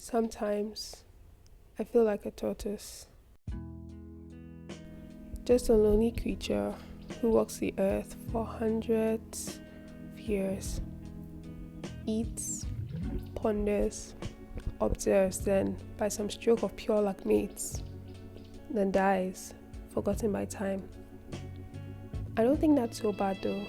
Sometimes I feel like a tortoise, just a lonely creature who walks the earth for hundreds of years, eats, ponders, observes, then by some stroke of pure luck mates, then dies, forgotten by time. I don't think that's so bad though.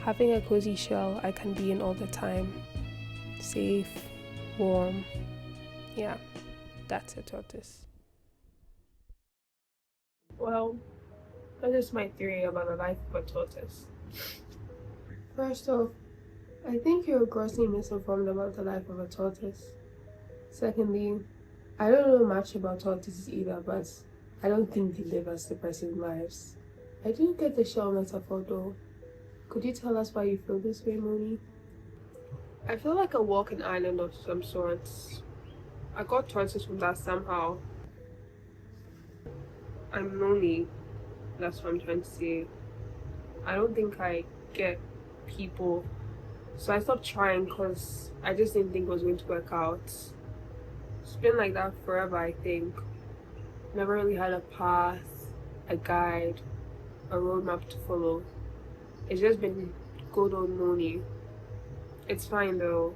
Having a cozy shell I can be in all the time, safe, warm. Yeah, that's a tortoise. Well, that is my theory about the life of a tortoise. First off, I think you're grossly misinformed about the life of a tortoise. Secondly, I don't know much about tortoises either, but I don't think they live as depressing lives. I didn't get the shell metaphor though. Could you tell us why you feel this way, Moni? I feel like a walking island of some sorts. I got tortoise from that somehow. I'm lonely. That's what I'm trying to say. I don't think I get people. So I stopped trying because I just didn't think it was going to work out. It's been like that forever, I think. Never really had a path, a guide, a roadmap to follow. It's just been good old Moni. It's fine though.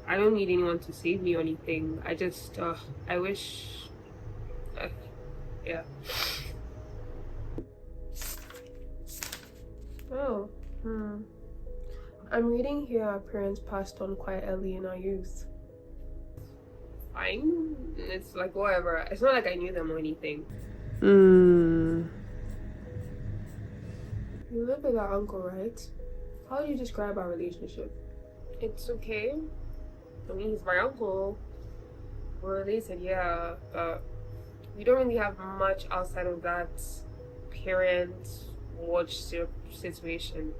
I don't need anyone to save me or anything. I just, I wish, yeah. Oh, I'm reading here our parents passed on quite early in our youth. Fine. It's like whatever. It's not like I knew them or anything. You live with our uncle, right? How do you describe our relationship? It's okay. I mean, he's my uncle. We're related, yeah. We don't really have much outside of that parent-watch situation.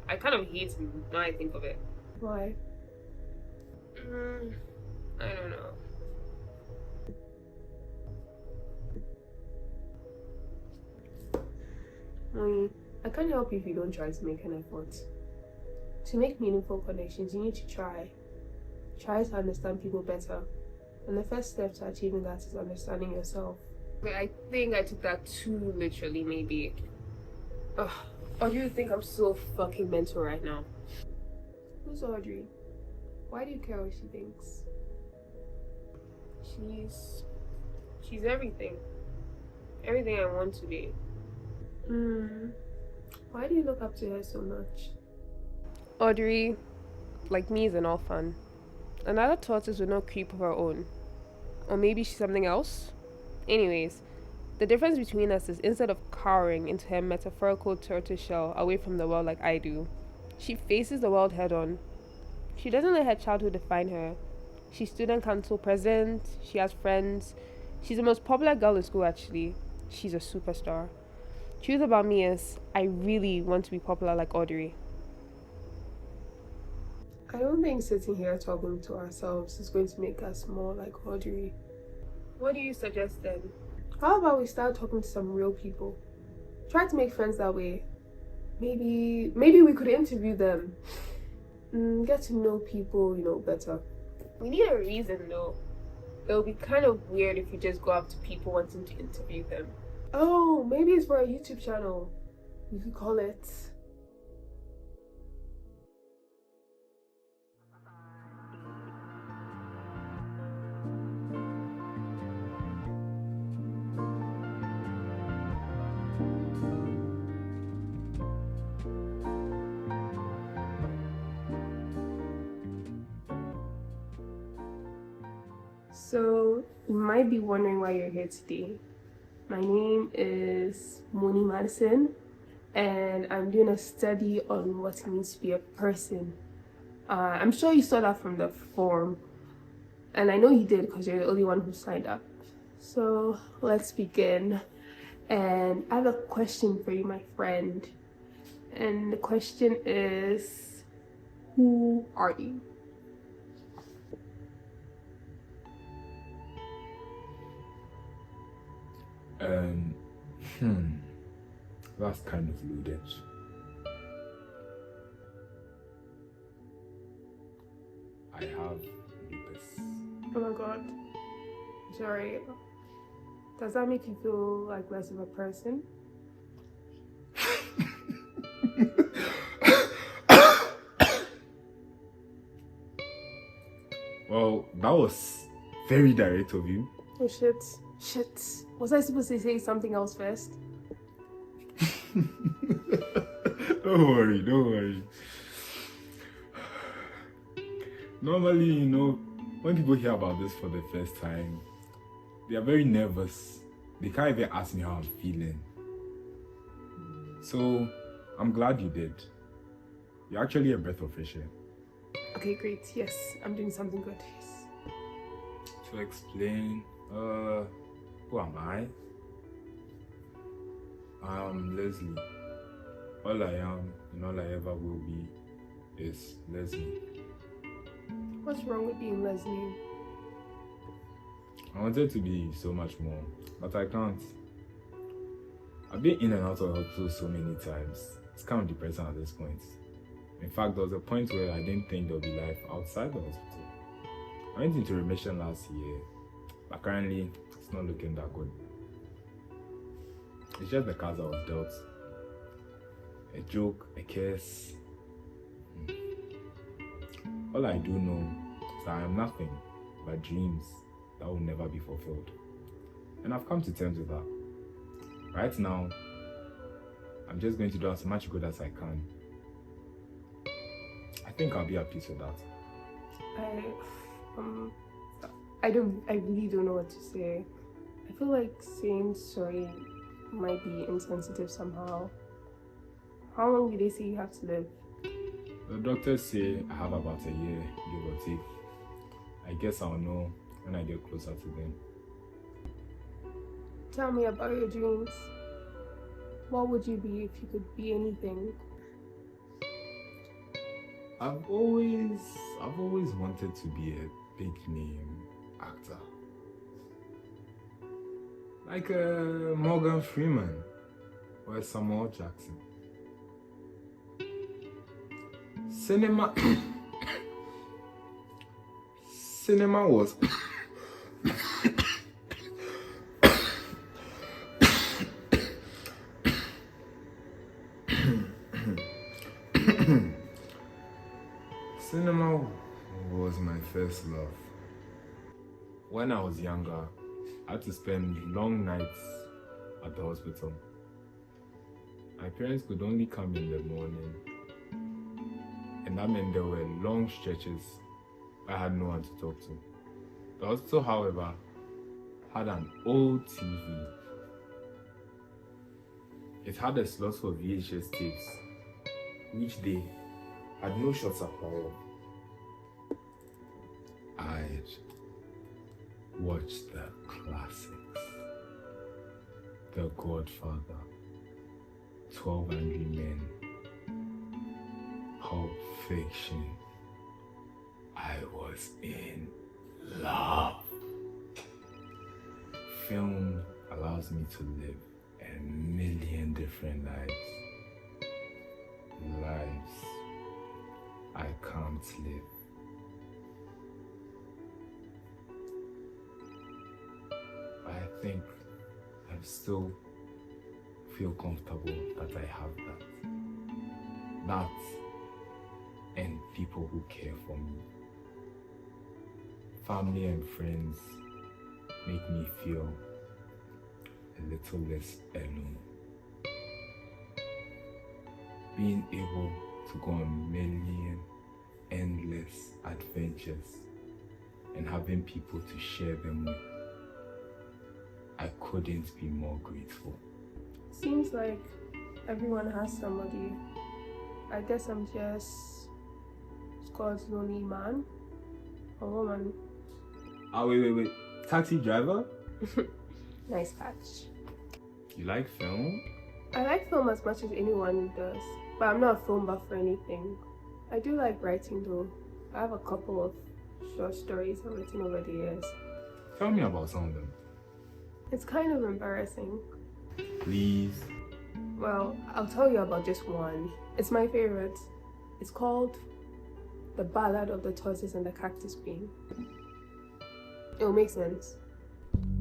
I kind of hate him now I think of it. Why? I don't know. I can't help you if you don't try to make an effort. To make meaningful connections, you need to try. Try to understand people better. And the first step to achieving that is understanding yourself. Okay, I think I took that too literally, maybe. Ugh. Or do you think I'm so fucking mental right now? Who's Audrey? Why do you care what she thinks? She's everything. Everything I want to be. Why do you look up to her so much? Audrey, like me, is an orphan. Another tortoise with no creep of her own. Or maybe she's something else? Anyways, the difference between us is instead of cowering into her metaphorical tortoise shell away from the world like I do, she faces the world head on. She doesn't let her childhood define her. She's student council president, she has friends. She's the most popular girl in school actually. She's a superstar. Truth about me is, I really want to be popular like Audrey. I don't think sitting here talking to ourselves is going to make us more like Audrey. What do you suggest then? How about we start talking to some real people? Try to make friends that way. Maybe we could interview them. Get to know people, better. We need a reason though. It would be kind of weird if you just go up to people wanting to interview them. Oh, maybe it's for a YouTube channel. We could call it... So, you might be wondering why you're here today. My name is Moni Madison, and I'm doing a study on what it means to be a person. I'm sure you saw that from the form, and I know you did because you're the only one who signed up. So, let's begin. And I have a question for you, my friend. And the question is, who are you? That's kind of loaded. I have lupus. Oh my god. Sorry. Does that make you feel like less of a person? Well, that was very direct of you. Oh shit. Shit. Was I supposed to say something else first? Don't worry, don't worry. Normally, you know, when people hear about this for the first time, they are very nervous. They can't even ask me how I'm feeling. So, I'm glad you did. You're actually a breath of fresh air. Okay, great. Yes, I'm doing something good. Yes. To explain, who am I? I'm Leslie. All I am and all I ever will be is Leslie. What's wrong with being Leslie? I wanted to be so much more, but I can't. I've been in and out of hospital so many times. It's kind of depressing at this point. In fact, there was a point where I didn't think there would be life outside the hospital. I went into remission last year, but currently it's not looking that good. It's just the cards I was dealt. A joke, a curse. All I do know is that I am nothing but dreams that will never be fulfilled. And I've come to terms with that. Right now, I'm just going to do as much good as I can. I think I'll be at peace with that. I really don't know what to say. I feel like saying sorry might be insensitive somehow. How long do they say you have to live? The doctors say I have about a year, give or take. I guess I'll know when I get closer to them. Tell me about your dreams. What would you be if you could be anything? I've always wanted to be a big name actor. Like a Morgan Freeman or a Samuel Jackson. Cinema was Cinema was my first love. When I was younger, I had to spend long nights at the hospital. My parents could only come in the morning, and that meant there were long stretches I had no one to talk to. The hospital, however, had an old TV. It had a slot for VHS tapes, which they had no short supply of. I'd watch the classics. The Godfather, 12 Angry Men, Pulp Fiction. I was in love. Film allows me to live a million different lives. Lives I can't live. I think I still feel comfortable that I have that. That and people who care for me. Family and friends make me feel a little less alone. Being able to go on a million endless adventures and having people to share them with, I couldn't be more grateful. Seems like everyone has somebody. I guess I'm just God's lonely man or woman. Wait. Taxi driver? Nice catch. You like film? I like film as much as anyone does, but I'm not a film buff or anything. I do like writing though. I have a couple of short stories I've written over the years. Tell me about some of them. It's kind of embarrassing. Please. Well, I'll tell you about just one. It's my favorite. It's called The Ballad of the Tortoise and the Cactus Queen. It'll make sense.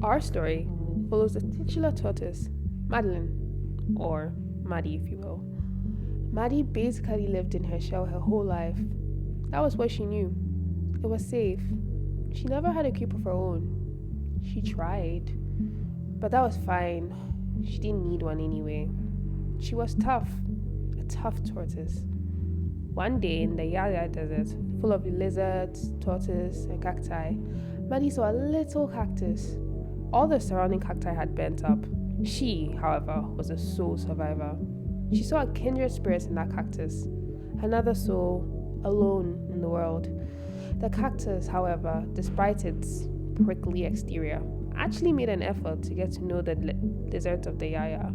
Our story follows the titular tortoise, Madeline, or Maddie if you will. Maddie basically lived in her shell her whole life. That was what she knew. It was safe. She never had a creep of her own. She tried, but that was fine. She didn't need one anyway. She was tough, a tough tortoise. One day in the Yaw desert, full of lizards, tortoises, and cacti, Maddie saw a little cactus. All the surrounding cacti had bent up. She, however, was a sole survivor. She saw a kindred spirit in that cactus, another soul, alone in the world. The cactus, however, despite its prickly exterior, actually made an effort to get to know the lizards of the Yaw.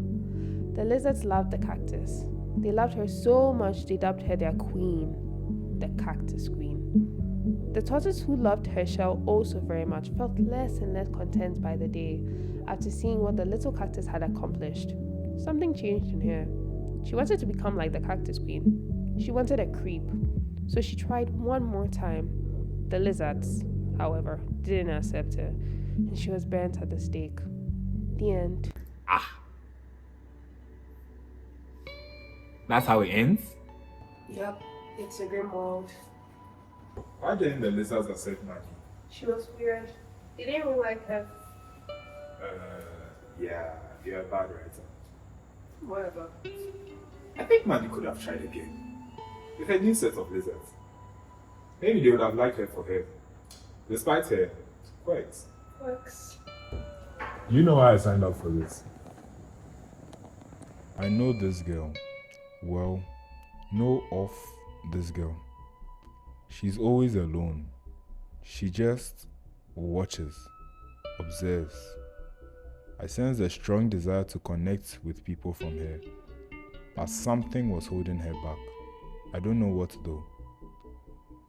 The lizards loved the cactus. They loved her so much they dubbed her their queen, the cactus queen. The tortoise who loved her shell also very much felt less and less content by the day after seeing what the little cactus had accomplished. Something changed in her. She wanted to become like the cactus queen. She wanted a creep. So she tried one more time. The lizards, however, didn't accept her, and she was burnt at the stake. The end. That's how it ends? Yep, it's a grim world. Why didn't the lizards accept Maggie? She was weird. They didn't really like her. Yeah, you're a bad writer. Whatever. I think Maggie could have tried again. With a new set of lizards. Maybe they would have liked her for her. Despite her quirks. You know why I signed up for this? I know this girl. Well, know of this girl. She's always alone. She just watches, observes. I sense a strong desire to connect with people from her, but something was holding her back. I don't know what though.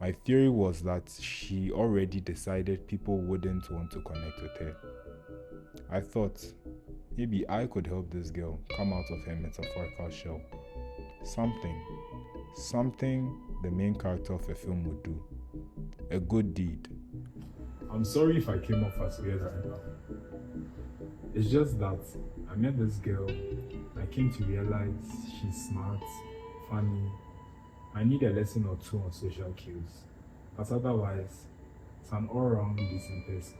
My theory was that she already decided people wouldn't want to connect with her. I thought maybe I could help this girl come out of her metaphorical shell. Something the main character of a film would do. A good deed. I'm sorry if I came off as weird right now. It's just that I met this girl, I came to realize she's smart, funny. I need a lesson or two on social cues, but otherwise, it's an all-round decent person.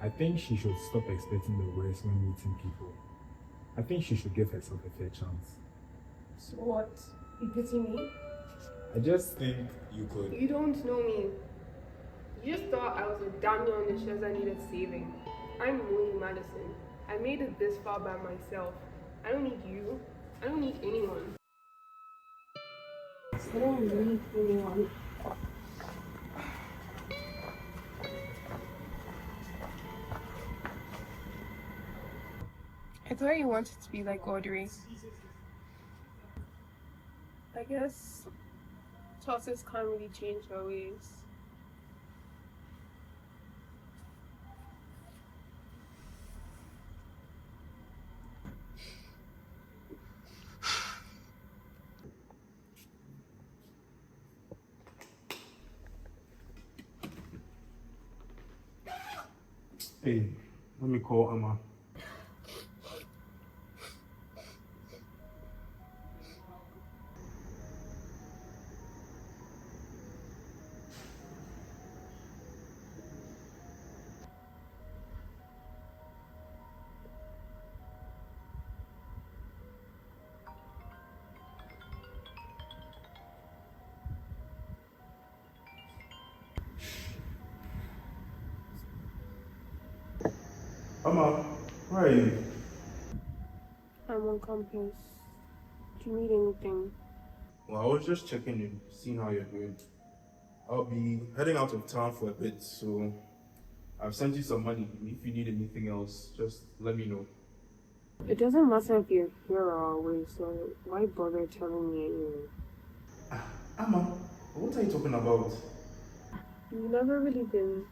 I think she should stop expecting the worst when meeting people. I think she should give herself a fair chance. So what? You pity me? I just think you could... You don't know me. You just thought I was a dummy on the shelves that needed saving. I'm Moni Madison. I made it this far by myself. I don't need you. I don't need anyone. I don't need anyone. I thought you wanted to be like Audrey. I guess tortoise can't really change her ways. Hey, let me call Ama. Ama, where are you? I'm on campus. Do you need anything? Well, I was just checking in, seeing how you're doing. I'll be heading out of town for a bit, so I've sent you some money. If you need anything else, just let me know. It doesn't matter if you're here or away, so why bother telling me anyway? Ama, what are you talking about? You've never really been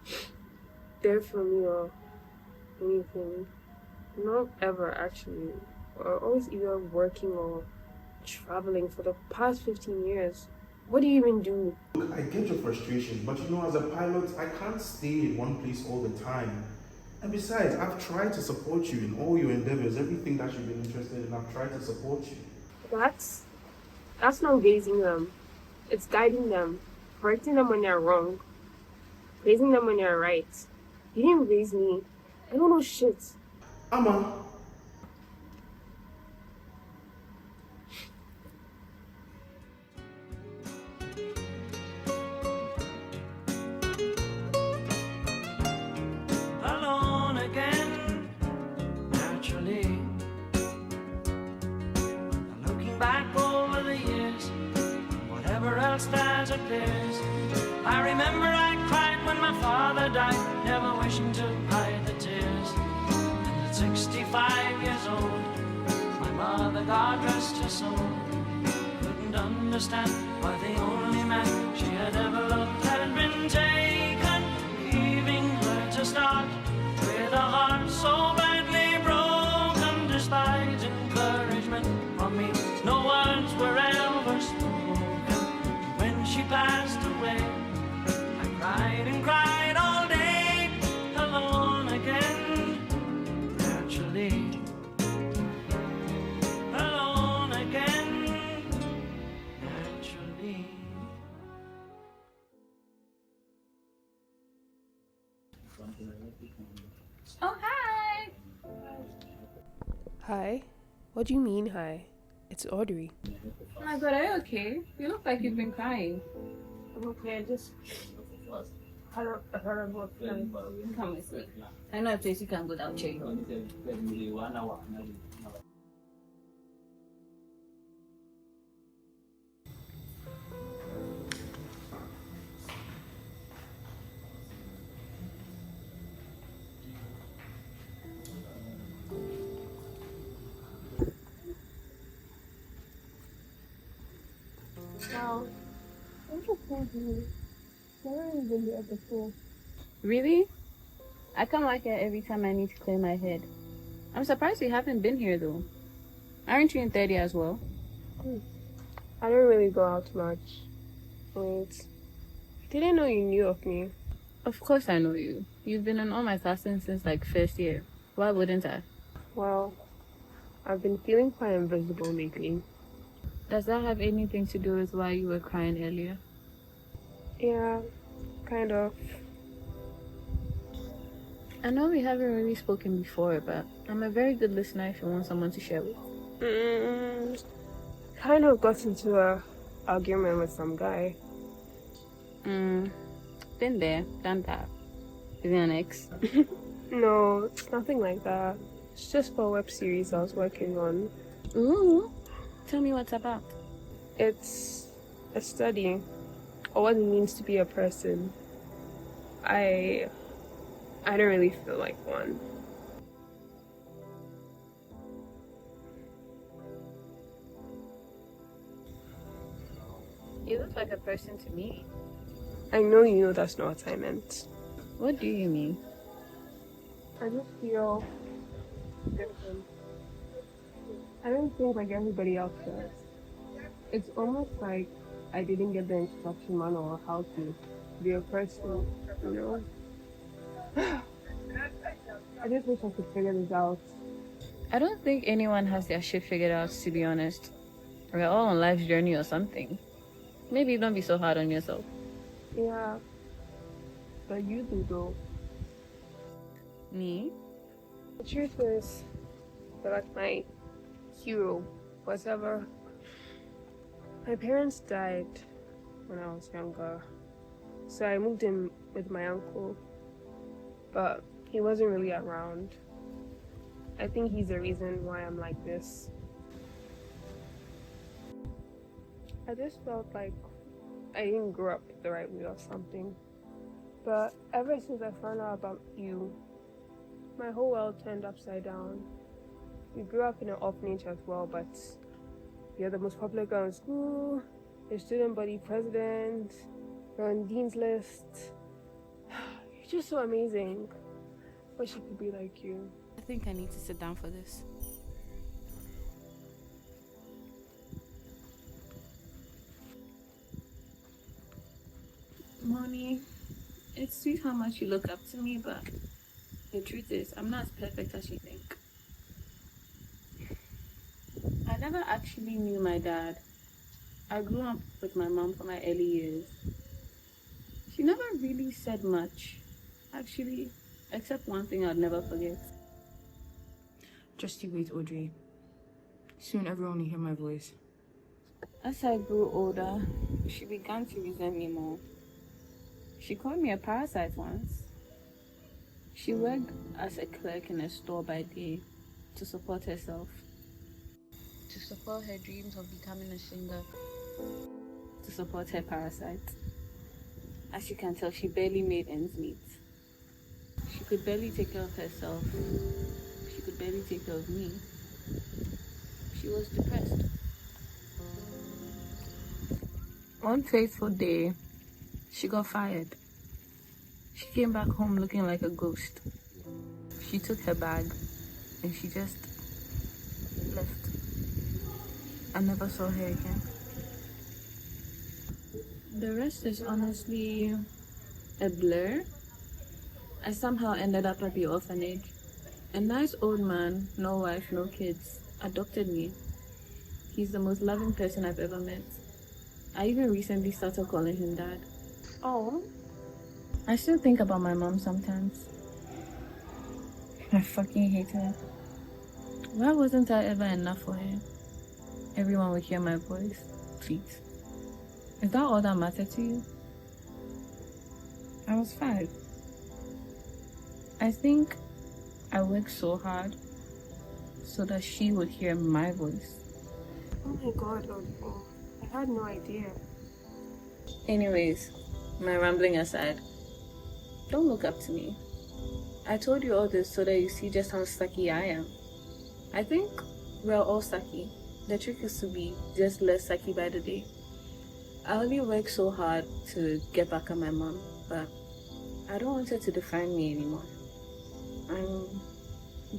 there for me or anything. Not ever, actually. Or always either working or traveling for the past 15 years. What do you even do? Look, I get your frustration, but you know, as a pilot, I can't stay in one place all the time. And besides, I've tried to support you in all your endeavors, everything that you've been interested in, I've tried to support you. That's not raising them. It's guiding them, correcting them when they're wrong, raising them when they're right. You didn't raise me. I don't know shit. Ama, alone again, naturally. Looking back over the years, whatever else that appears. I remember I cried when my father died, never wishing to hide the tears. And at 65 years old, my mother, God rest her soul, couldn't understand why the only man she had ever loved had been taken, leaving her to start with a heart so badly broken. Despite encouragement from me, no words were ever spoken. When she passed away, I cried and cried all day, alone again, naturally. Alone again, naturally. Oh, hi! Hi? What do you mean, hi? It's Audrey. Oh my god, are you okay? You look like you've been crying. I'm okay, I just had a horrible feeling. Come with me. I know a place you can go down check. Wow. I'm just thinking. Never even been here before. Really? I come out here every time I need to clear my head. I'm surprised you haven't been here though. Aren't you in 30 as well? I don't really go out much. Wait. I didn't know you knew of me. Of course I know you. You've been in all my classes since like first year. Why wouldn't I? Well, I've been feeling quite invisible lately. Does that have anything to do with why you were crying earlier? Yeah, kind of. I know we haven't really spoken before, but I'm a very good listener if you want someone to share with. Kind of got into a argument with some guy. Been there, done that. Is he an ex? No, it's nothing like that. It's just for a web series I was working on. Ooh, tell me what's about. It's a study of what it means to be a person. I don't really feel like one. You look like a person to me. I know you know that's not what I meant. What do you mean? I just feel different. I don't think like everybody else does. It's almost like I didn't get the instruction manual on how to be a person, you know? I just wish I could figure this out. I don't think anyone has their shit figured out, to be honest. We're all on life's journey or something. Maybe don't be so hard on yourself. Yeah, but you do though. Me? The truth is, you're like my hero, whatever. My parents died when I was younger, so I moved in with my uncle, but he wasn't really around. I think he's the reason why I'm like this. I just felt like I didn't grow up the right way or something. But ever since I found out about you, my whole world turned upside down. We grew up in an orphanage as well, but you're the most popular girl in school, you're student body president, you're on Dean's list. You're just so amazing. Wish I could be like you. I think I need to sit down for this. Moni, it's sweet how much you look up to me, but the truth is, I'm not as perfect as you think. I never actually knew my dad. I grew up with my mom for my early years. She never really said much, actually, except one thing I'd never forget. Just you wait, Audrey. Soon everyone will hear my voice. As I grew older, she began to resent me more. She called me a parasite once. She worked as a clerk in a store by day to support herself, to support her dreams of becoming a singer, to support her parasite. As you can tell, she barely made ends meet. She could barely take care of herself. She could barely take care of me. She was depressed. One fateful day, she got fired. She came back home looking like a ghost. She took her bag and she just left. I never saw her again. The rest is honestly a blur. I somehow ended up at the orphanage. A nice old man, no wife, no kids, adopted me. He's the most loving person I've ever met. I even recently started calling him Dad. Oh. I still think about my mom sometimes. I fucking hate her. Why wasn't I ever enough for her? Everyone would hear my voice. Please. Is that all that mattered to you? I was 5. I think I worked so hard so that she would hear my voice. Oh my god, Audrey. I had no idea. Anyways, my rambling aside, don't look up to me. I told you all this so that you see just how sucky I am. I think we're all sucky. The trick is to be just less sucky by the day. I only work so hard to get back at my mom, but I don't want her to define me anymore. I'm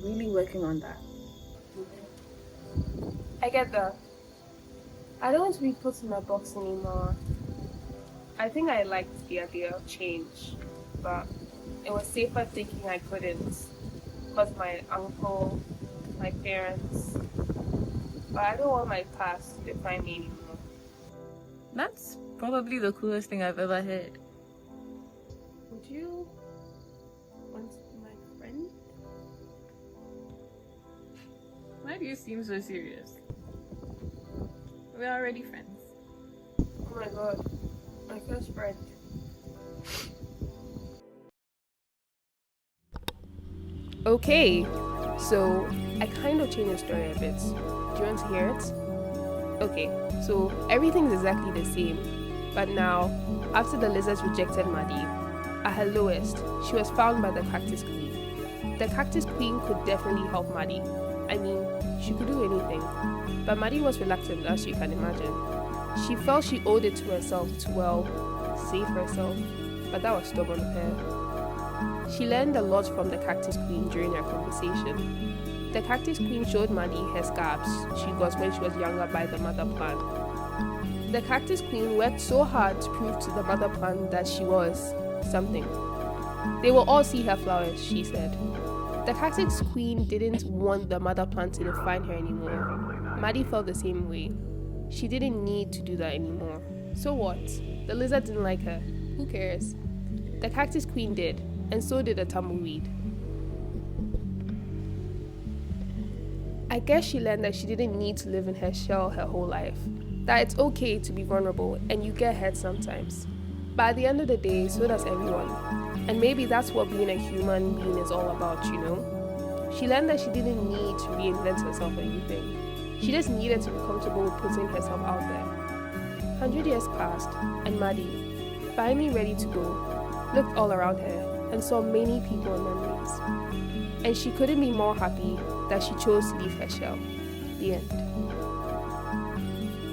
really working on that. I get that. I don't want to be put in a box anymore. I think I liked the idea of change, but it was safer thinking I couldn't because my uncle, my parents, but I don't want my past to define me anymore. That's probably the coolest thing I've ever heard. Would you want to be my friend? Why do you seem so serious? We're already friends. Oh my god, my first friend. Okay, so I kind of changed the story a bit. Do you want to hear it? Okay, so everything's exactly the same, but now, after the lizards rejected Madi, at her lowest, she was found by the cactus queen. The cactus queen could definitely help Madi. I mean, she could do anything, but Madi was reluctant, as you can imagine. She felt she owed it to herself to, well, save herself, but that was stubborn of her. She learned a lot from the cactus queen during their conversation. The cactus queen showed Madi her scabs she got when she was younger by the mother plant. The cactus queen worked so hard to prove to the mother plant that she was something. They will all see her flowers, she said. The cactus queen didn't want the mother plant to define her anymore. Madi felt the same way. She didn't need to do that anymore. So what? The lizard didn't like her. Who cares? The cactus queen did, and so did the tumbleweed. I guess she learned that she didn't need to live in her shell her whole life. That it's okay to be vulnerable and you get hurt sometimes. But at the end of the day, so does everyone. And maybe that's what being a human being is all about, you know? She learned that she didn't need to reinvent herself or anything. She just needed to be comfortable with putting herself out there. 100 years passed, and Madi, finally ready to go, looked all around her and saw many people and memories. And she couldn't be more happy that she chose to leave her shell. The end.